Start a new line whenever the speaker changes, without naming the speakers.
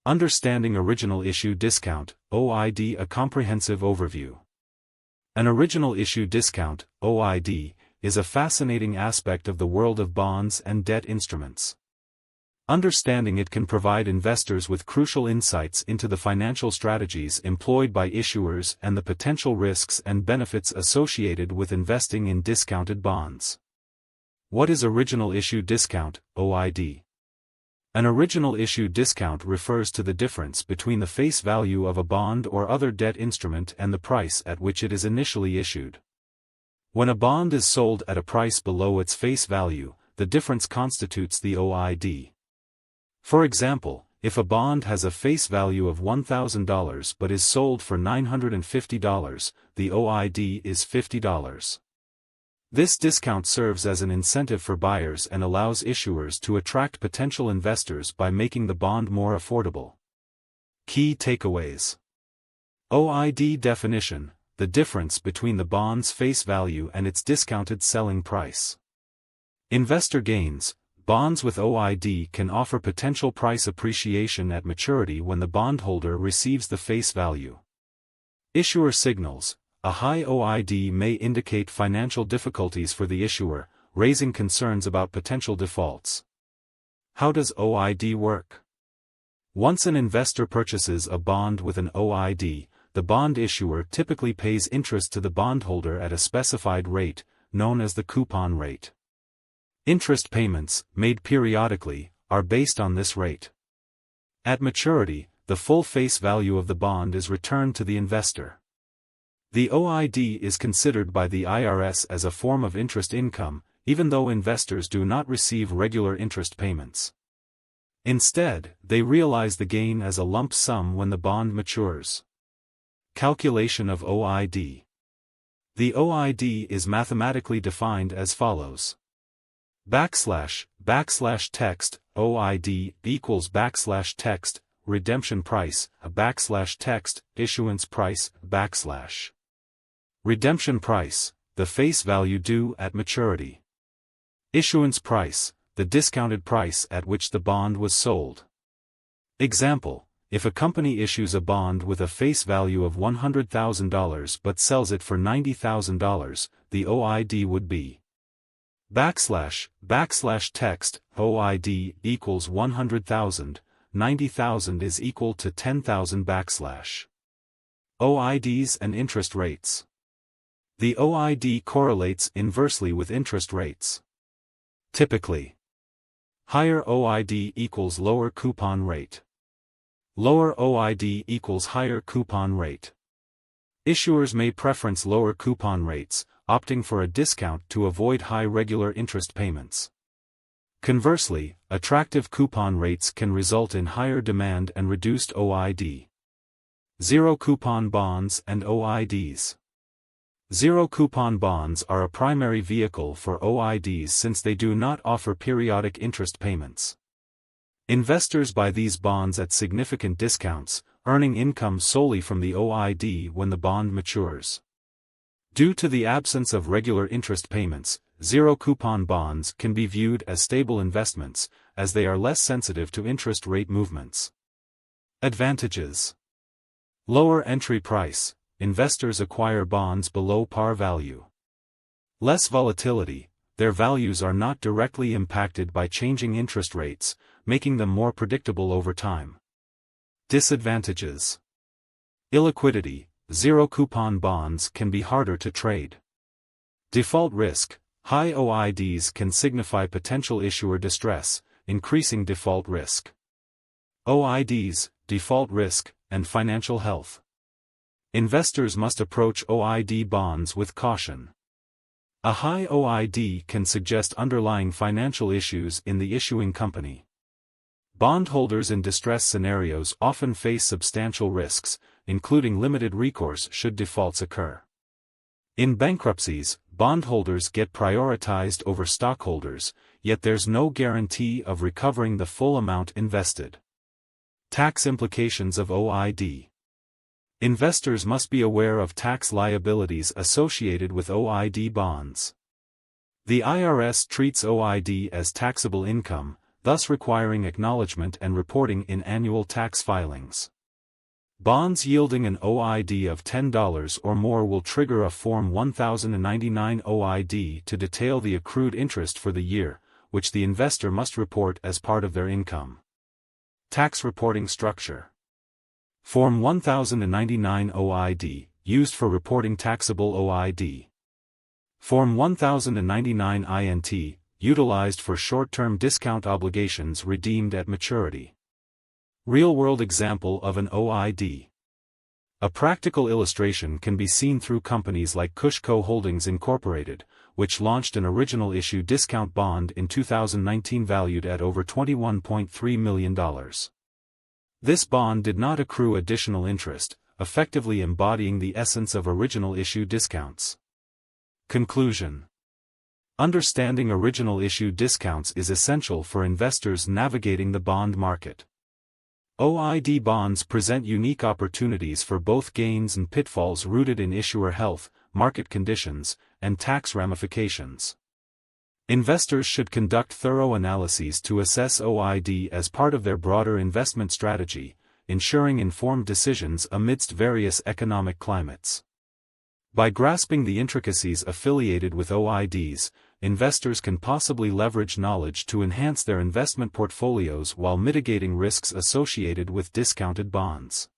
Understanding Original Issue Discount, OID. A comprehensive overview. An original issue discount, OID, is a fascinating aspect of the world of bonds and debt instruments. Understanding it can provide investors with crucial insights into the financial strategies employed by issuers and the potential risks and benefits associated with investing in discounted bonds. What is original issue discount, OID? An original issue discount refers to the difference between the face value of a bond or other debt instrument and the price at which it is initially issued. When a bond is sold at a price below its face value, the difference constitutes the OID. For example, if a bond has a face value of $1,000 but is sold for $950, the OID is $50. This discount serves as an incentive for buyers and allows issuers to attract potential investors by making the bond more affordable. Key takeaways. OID definition: the difference between the bond's face value and its discounted selling price. Investor gains: bonds with OID can offer potential price appreciation at maturity when the bondholder receives the face value. Issuer signals: a high OID may indicate financial difficulties for the issuer, raising concerns about potential defaults. How does OID work? Once an investor purchases a bond with an OID, the bond issuer typically pays interest to the bondholder at a specified rate, known as the coupon rate. Interest payments, made periodically, are based on this rate. At maturity, the full face value of the bond is returned to the investor. The OID is considered by the IRS as a form of interest income, even though investors do not receive regular interest payments. Instead, they realize the gain as a lump sum when the bond matures. Calculation of OID. The OID is mathematically defined as follows. \text OID equals \text redemption price \text issuance price redemption price, the face value due at maturity. Issuance price, the discounted price at which the bond was sold. Example: if a company issues a bond with a face value of $100,000 but sells it for $90,000, the OID would be \text OID equals 100,000, 90,000 is equal to 10,000 OIDs and interest rates. The OID correlates inversely with interest rates. Typically, higher OID equals lower coupon rate. Lower OID equals higher coupon rate. Issuers may preference lower coupon rates, opting for a discount to avoid high regular interest payments. Conversely, attractive coupon rates can result in higher demand and reduced OID. Zero coupon bonds and OIDs. Zero coupon bonds are a primary vehicle for OIDs since they do not offer periodic interest payments. Investors buy these bonds at significant discounts, earning income solely from the OID when the bond matures. Due to the absence of regular interest payments, zero-coupon bonds can be viewed as stable investments, as they are less sensitive to interest rate movements. Advantages. Lower entry price. Investors acquire bonds below par value. Less volatility. Their values are not directly impacted by changing interest rates, making them more predictable over time. Disadvantages. Illiquidity. Zero-coupon bonds can be harder to trade. Default risk. High OIDs can signify potential issuer distress, increasing default risk. OIDs, default risk, and financial health. Investors must approach OID bonds with caution. A high OID can suggest underlying financial issues in the issuing company. Bondholders in distress scenarios often face substantial risks, including limited recourse should defaults occur. In bankruptcies, bondholders get prioritized over stockholders, yet there's no guarantee of recovering the full amount invested. Tax implications of OID. Investors must be aware of tax liabilities associated with OID bonds. The IRS treats OID as taxable income, thus requiring acknowledgement and reporting in annual tax filings. Bonds yielding an OID of $10 or more will trigger a Form 1099 OID to detail the accrued interest for the year, which the investor must report as part of their income. Tax reporting structure. Form 1099 OID, used for reporting taxable OID. Form 1099 INT, utilized for short-term discount obligations redeemed at maturity. Real-world example of an OID. A practical illustration can be seen through companies like Cushco Holdings Incorporated, which launched an original issue discount bond in 2019 valued at over $21.3 million. This bond did not accrue additional interest, effectively embodying the essence of original issue discounts. Conclusion. Understanding original issue discounts is essential for investors navigating the bond market. OID bonds present unique opportunities for both gains and pitfalls rooted in issuer health, market conditions, and tax ramifications. Investors should conduct thorough analyses to assess OID as part of their broader investment strategy, ensuring informed decisions amidst various economic climates. By grasping the intricacies affiliated with OIDs, investors can possibly leverage knowledge to enhance their investment portfolios while mitigating risks associated with discounted bonds.